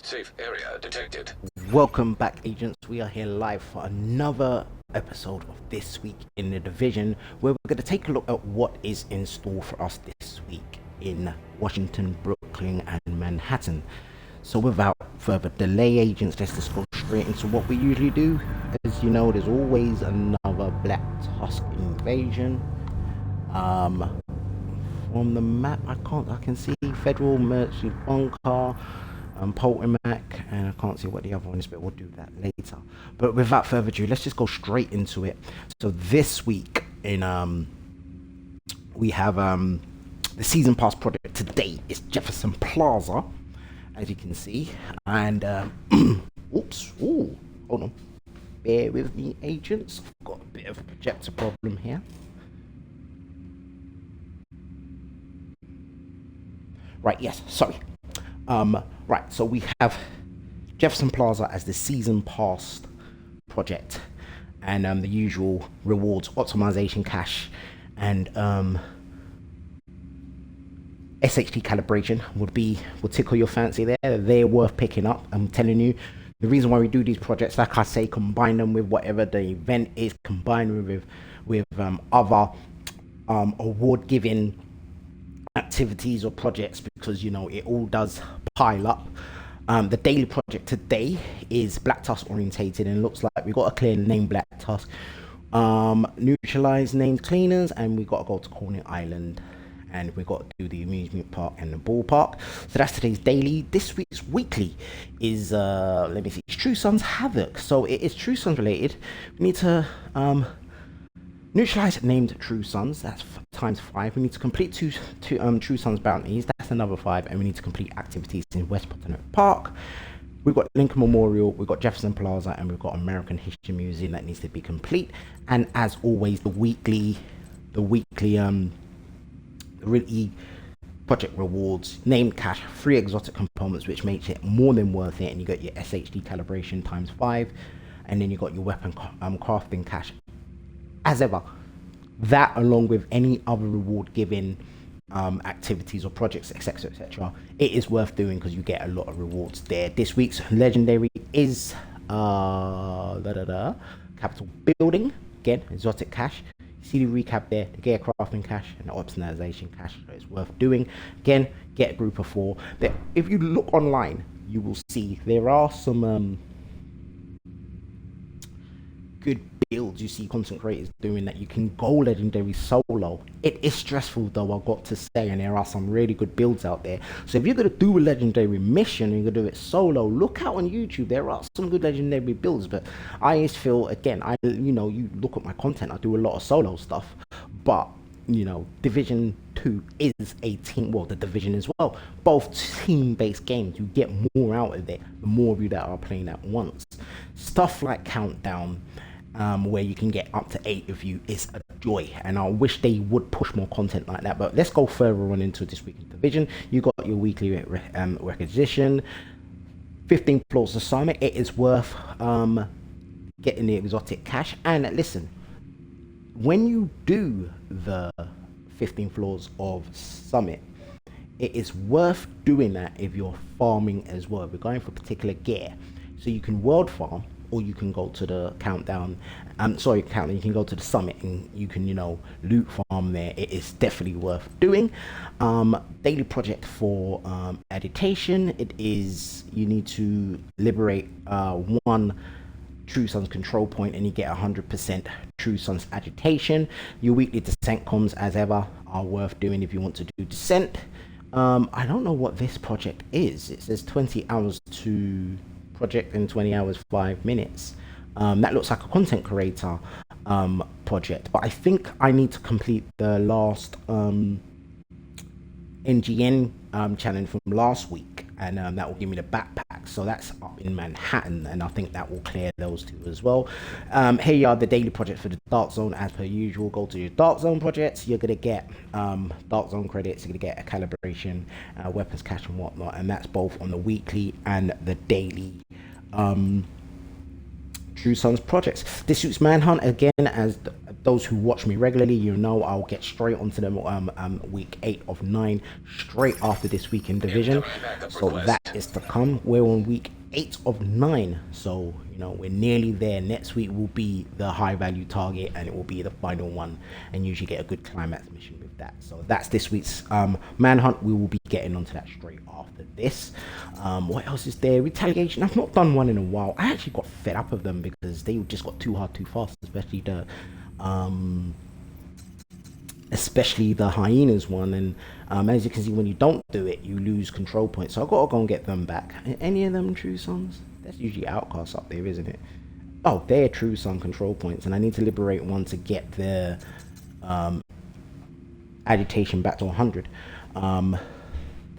Safe area detected. Welcome back, agents. We are here live for another episode of This Week in the Division, where we're going to take a look at what is in store for us this week in Washington, Brooklyn, and Manhattan. So without further delay, agents, let's just go straight into what we usually do. As you know, there's always another Black Tusk invasion. From the map, I can see Federal Merchant Bunker, Poltermac, and I can't see what the other one is, but we'll do that later. But without further ado, let's just go straight into it. So this week in we have the season pass project today is Jefferson Plaza, as you can see, and oops, hold on, bear with me, agents. I've got a bit of a projector problem here. Right, yes, sorry. Right, so we have Jefferson Plaza as the season pass project, and the usual rewards, optimization cache, and SHT calibration would tickle your fancy there. They're worth picking up. I'm telling you, the reason why we do these projects, like I say, combine them with whatever the event is, combine with other award giving activities or projects, because you know it all does pile up. The daily project today is Black Tusk orientated, and looks like we got a clear name Black Tusk, neutralize named cleaners, and we got to go to Cornet Island, and we got to do the amusement park and the ballpark. So that's today's daily. This week's weekly is let me see, it's True Sons Havoc. So it is True Sons related. We need to neutralize named True Sons, that's times 5. We need to complete two True Sons bounties, that's another 5, and we need to complete activities in West Potomac Park. We've got Lincoln Memorial, we've got Jefferson Plaza, and we've got American History Museum that needs to be complete. And as always, the weekly project rewards, named cache, 3 exotic components, which makes it more than worth it. And you got your SHD calibration times 5, and then you got your weapon crafting cache. As ever, that along with any other reward giving activities or projects, etc, etc, it is worth doing because you get a lot of rewards there. This week's legendary is Capital Building, again exotic cache. You see the recap there, the gear crafting cache and the optimization cache, so it's worth doing. Again, get a group of 4. If you look online, you will see there are some good builds you see content creators doing that you can go legendary solo. It is stressful though, I've got to say, and there are some really good builds out there. So if you're going to do a legendary mission and you're going to do it solo, look out on YouTube. There are some good legendary builds, but I just feel, again, you look at my content, I do a lot of solo stuff, but you know, Division 2 is a team, well, the Division as well, both team-based games. You get more out of it the more of you that are playing at once. Stuff like Countdown, where you can get up to 8 of you, is a joy, and I wish they would push more content like that. But let's go further on into this week's Division. You got your weekly requisition, 15 floors of Summit. It is worth getting the exotic cache. And listen, when you do the 15 floors of Summit, it is worth doing that if you're farming as well. We're going for particular gear, so you can world farm, or you can go to the countdown. You can go to the Summit and you can, loot farm there. It is definitely worth doing. Daily project for agitation. It is, you need to liberate 1 True Sons control point, and you get 100% True Sons agitation. Your weekly descent comms, as ever, are worth doing if you want to do descent. I don't know what this project is. It says 20 hours to project and 20 hours 5 minutes. That looks like a content creator project, but I think I need to complete the last NGN challenge from last week, and that will give me the backpack. So that's up in Manhattan, and I think that will clear those 2 as well. Here you are, the daily project for the Dark Zone. As per usual, go to your Dark Zone projects. You're gonna get Dark Zone credits. You're gonna get a calibration, weapons cache and whatnot, and that's both on the weekly and the daily True Sons projects. This week's Manhunt, again, as those who watch me regularly, you know I'll get straight onto them week 8 of 9 straight after this week in division. So that is to come. We're on week 8 of 9, so you know we're nearly there. Next week will be the high value target, and it will be the final one, and usually get a good climax mission with that. So that's this week's manhunt. We will be getting onto that straight after this. What else is there? Retaliation. I've not done one in a while. I actually got fed up of them because they just got too hard too fast, especially the hyenas one. And as you can see, when you don't do it, you lose control points. So I've got to go and get them back. Any of them true sons? That's usually outcasts up there, isn't it? Oh, they're true son control points, and I need to liberate one to get their agitation back to 100, to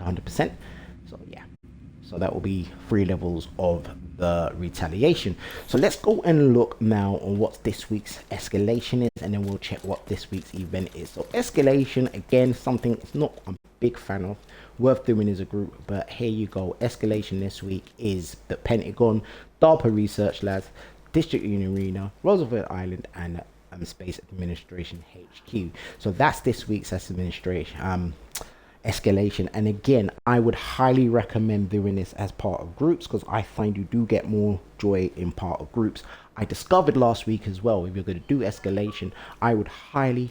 100%. So yeah, so that will be 3 levels of the retaliation. So let's go and look now on what this week's escalation is, and then we'll check what this week's event is. So escalation, again, something it's not a big fan of, worth doing as a group, but here you go. Escalation this week is the Pentagon, DARPA Research Labs, District Union Arena, Roosevelt Island, and Space Administration HQ. So that's this week's escalation. And again, I would highly recommend doing this as part of groups, because I find you do get more joy in part of groups. I discovered last week as well, if you're going to do escalation, I would highly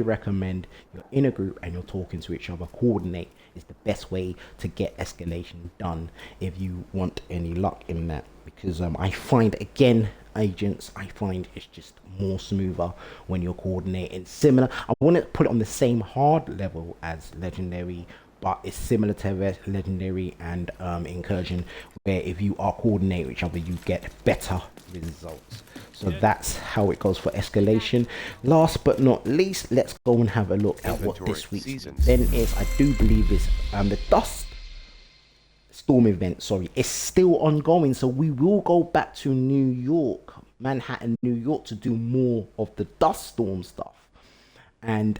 recommend you're in a group and you're talking to each other. Coordinate is the best way to get escalation done if you want any luck in that, because I find, again, agents, I find it's just more smoother when you're coordinating. Similar, I want to put it on the same hard level as legendary, but it's similar to legendary and incursion, where if you are coordinating with each other, you get better results. So that's how it goes for escalation. Last but not least, let's go and have a look at what this week's event is. I do believe it's the Dust Storm event, is still ongoing. So we will go back to New York, Manhattan, New York, to do more of the Dust Storm stuff. And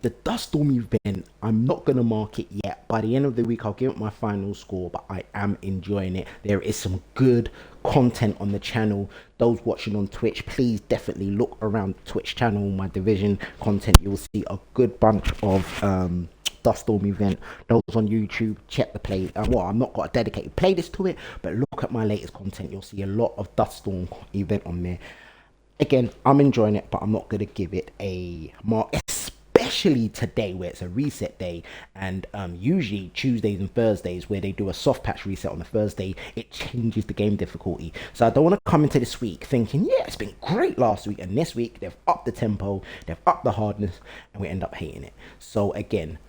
the Dust Storm event, I'm not going to mark it yet. By the end of the week, I'll give it my final score, but I am enjoying it. There is some good content on the channel. Those watching on Twitch, please definitely look around the Twitch channel, my division content. You will see a good bunch of Dust Storm event. Those on YouTube, check the play. Well, I'm not got a dedicated playlist to it, but look at my latest content. You'll see a lot of Dust Storm event on there. Again, I'm enjoying it, but I'm not going to give it a mark, especially today where it's a reset day. And usually Tuesdays and Thursdays, where they do a soft patch reset on the Thursday, it changes the game difficulty. So I don't want to come into this week thinking, yeah, it's been great last week, and this week they've upped the tempo, they've upped the hardness, and we end up hating it. So again,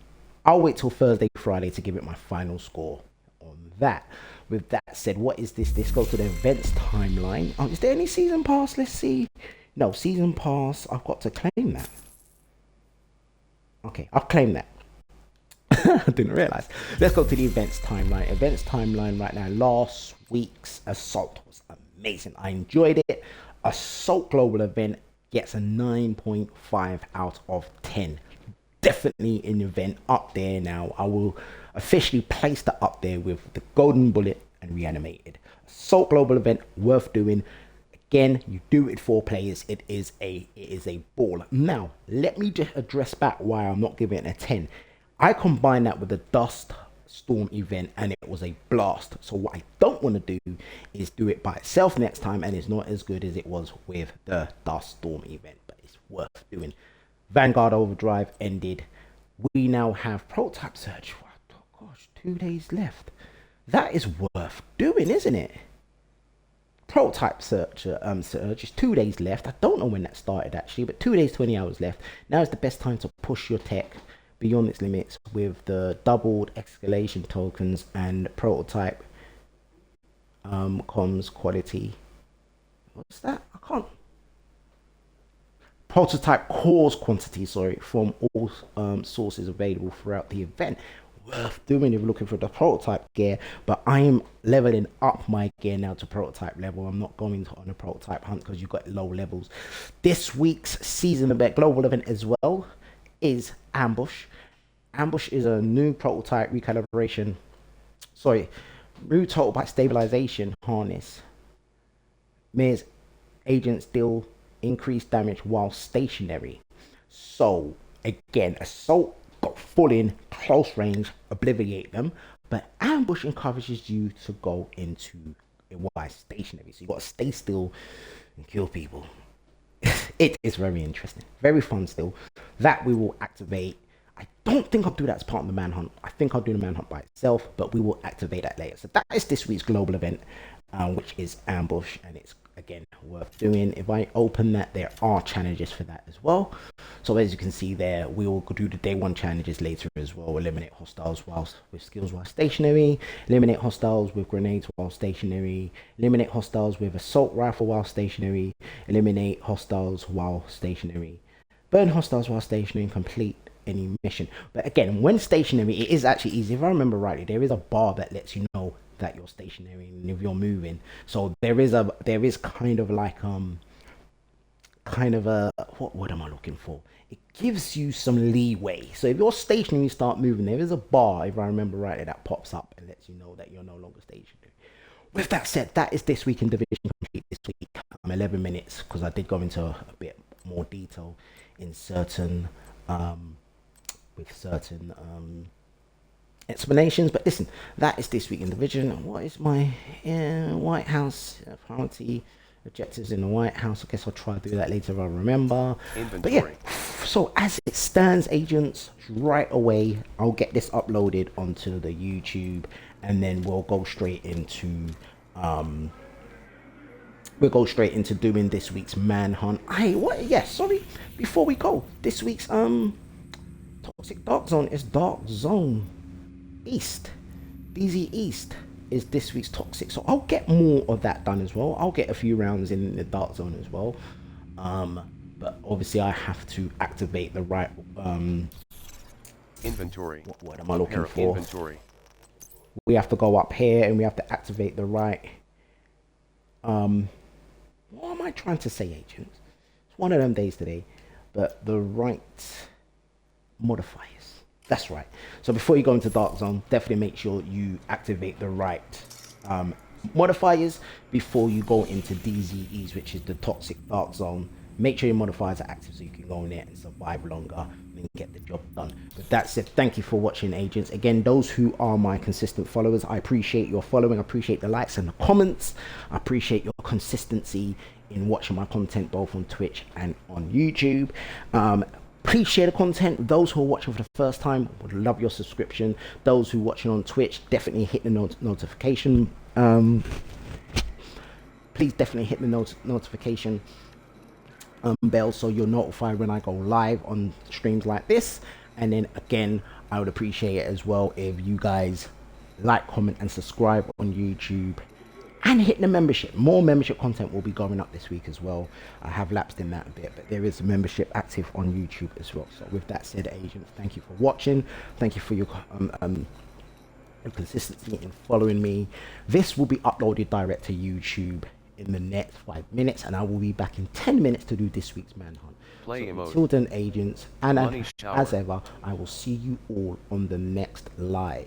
I'll wait till Thursday, Friday to give it my final score on that. With that said, what is this? This goes to the events timeline. Oh, is there any season pass? Let's see. No, season pass. I've got to claim that. Okay, I've claimed that. I didn't realize. Let's go to the events timeline. Events timeline right now. Last week's Assault was amazing. I enjoyed it. Assault Global event gets a 9.5 out of 10. Definitely an event up there now. I will officially place that up there with the Golden Bullet and Reanimated. Assault Global event, worth doing. Again, you do it for players. It is a ball. Now, let me just address back why I'm not giving it a 10. I combined that with the Dust Storm event, and it was a blast. So what I don't want to do is do it by itself next time, and it's not as good as it was with the Dust Storm event, but it's worth doing. Vanguard Overdrive ended. We now have Prototype Search. Oh gosh, 2 days left. That is worth doing, isn't it? Prototype Search is 2 days left. I don't know when that started actually, but 2 days, 20 hours left. Now is the best time to push your tech beyond its limits with the doubled escalation tokens and prototype comms quality. What's that? I can't. Prototype cores quantity, from all sources available throughout the event. Worth doing if you're looking for the prototype gear, but I am leveling up my gear now to prototype level. I'm not going on a prototype hunt because you've got low levels. This week's season event, global event as well, is Ambush. Ambush is a new prototype recalibration, new total byte stabilization harness. Mayor's agents deal increased damage while stationary. So again, assault got full in, close range, obliterate them, but ambush encourages you to go into it while stationary. So you got to stay still and kill people. It is very interesting, very fun still. That we will activate. I don't think I'll do that as part of the manhunt. I think I'll do the manhunt by itself, but we will activate that later. So that is this week's global event, which is ambush, and it's again worth doing. If I open that, there are challenges for that as well. So as you can see there, we will do the day one challenges later as well. Eliminate hostiles whilst with skills while stationary, eliminate hostiles with grenades while stationary, eliminate hostiles with assault rifle while stationary, eliminate hostiles while stationary, burn hostiles while stationary, and complete any mission. But again, when stationary, it is actually easy. If I remember rightly, there is a bar that lets you know that you're stationary and if you're moving. So there is kind of like what word am I looking for? It gives you some leeway. So if you're stationary, you start moving, there is a bar, if I remember rightly, that pops up and lets you know that you're no longer stationary. With that said, that is this week in Division Complete this week. 11 minutes, because I did go into a bit more detail in certain explanations. But listen, that is this week in Division. What is my White House priority objectives in the White House? I guess I'll try to do that later if I remember. Inventory. But yeah, so as it stands, agents, right away I'll get this uploaded onto the YouTube, and then we'll go straight into doing this week's manhunt. Before we go, this week's Toxic Dark Zone is Dark Zone East. DZ East is this week's Toxic, so I'll get more of that done as well. I'll get a few rounds in the Dark Zone as well, but obviously I have to activate the right inventory. What am I looking for? Inventory. We have to go up here and we have to activate the right what am I trying to say, agents? It's one of them days today, but the right modifiers. That's right. So before you go into Dark Zone, definitely make sure you activate the right modifiers before you go into DZEs, which is the Toxic Dark Zone. Make sure your modifiers are active so you can go in there and survive longer and get the job done. But that's it. Thank you for watching, agents. Again, those who are my consistent followers, I appreciate your following. I appreciate the likes and the comments. I appreciate your consistency in watching my content both on Twitch and on YouTube. Please share the content. Those who are watching for the first time, would love your subscription. Those who are watching on Twitch, definitely hit the notification. Please definitely hit the notification bell so you're notified when I go live on streams like this. And then again, I would appreciate it as well if you guys like, comment, and subscribe on YouTube. And hit the membership. More membership content will be going up this week as well. I have lapsed in that a bit, but there is a membership active on YouTube as well. So with that said, agents, thank you for watching. Thank you for your consistency in following me. This will be uploaded direct to YouTube in the next 5 minutes, and I will be back in 10 minutes to do this week's manhunt. Play so until then, agents, and as ever, I will see you all on the next live.